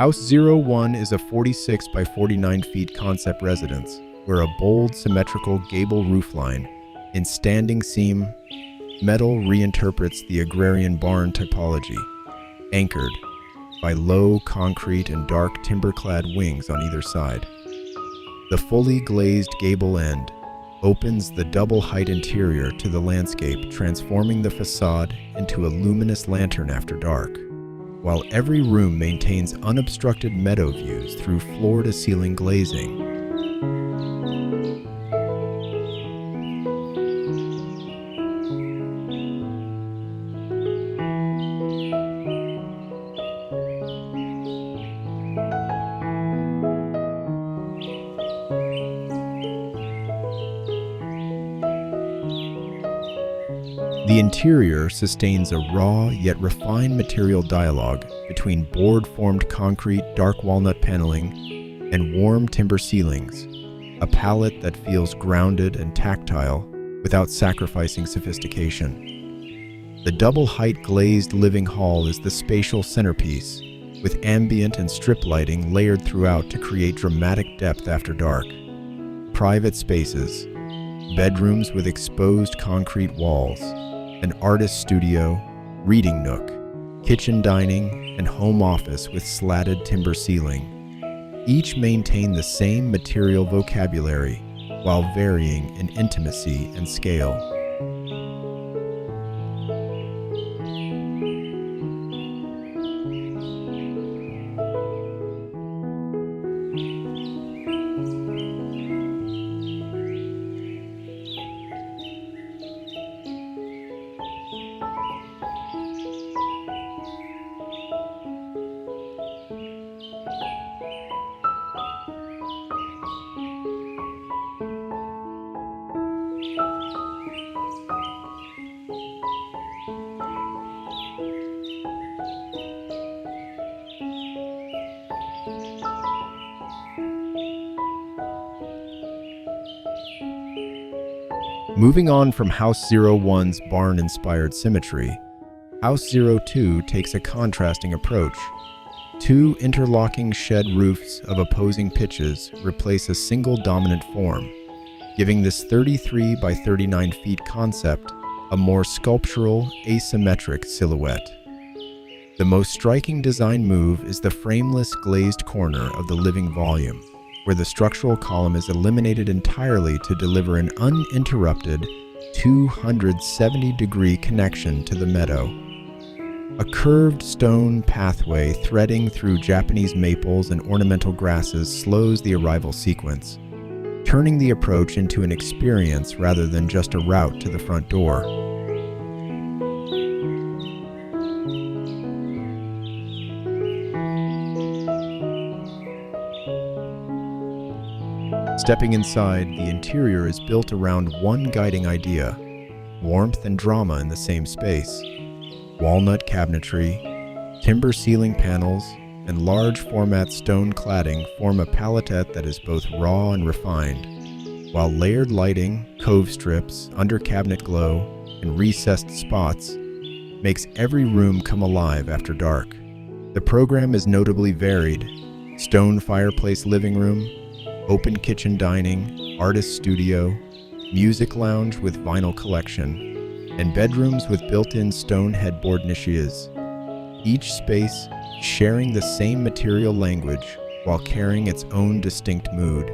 House 01 is a 46 by 49 feet concept residence where a bold, symmetrical gable roofline in standing seam metal reinterprets the agrarian barn typology, anchored by low concrete and dark timber-clad wings on either side. The fully glazed gable end opens the double-height interior to the landscape, transforming the facade into a luminous lantern after dark, while every room maintains unobstructed meadow views through floor-to-ceiling glazing. The interior sustains a raw yet refined material dialogue between board-formed concrete, dark walnut paneling, and warm timber ceilings, a palette that feels grounded and tactile without sacrificing sophistication. The double-height glazed living hall is the spatial centerpiece, with ambient and strip lighting layered throughout to create dramatic depth after dark. Private spaces, bedrooms with exposed concrete walls, an artist studio, reading nook, kitchen dining, and home office with slatted timber ceiling. Each maintain the same material vocabulary while varying in intimacy and scale. Moving on from House 01's barn-inspired symmetry, House 02 takes a contrasting approach. Two interlocking shed roofs of opposing pitches replace a single dominant form, giving this 33 by 39 feet concept a more sculptural, asymmetric silhouette. The most striking design move is the frameless glazed corner of the living volume, where the structural column is eliminated entirely to deliver an uninterrupted 270-degree connection to the meadow. A curved stone pathway threading through Japanese maples and ornamental grasses slows the arrival sequence, turning the approach into an experience rather than just a route to the front door. Stepping inside, the interior is built around one guiding idea: warmth and drama in the same space. Walnut cabinetry, timber ceiling panels, and large format stone cladding form a palette that is both raw and refined, while layered lighting, cove strips, under-cabinet glow, and recessed spots makes every room come alive after dark. The program is notably varied: stone fireplace living room, open kitchen dining, artist studio, music lounge with vinyl collection, and bedrooms with built-in stone headboard niches. Each space sharing the same material language while carrying its own distinct mood.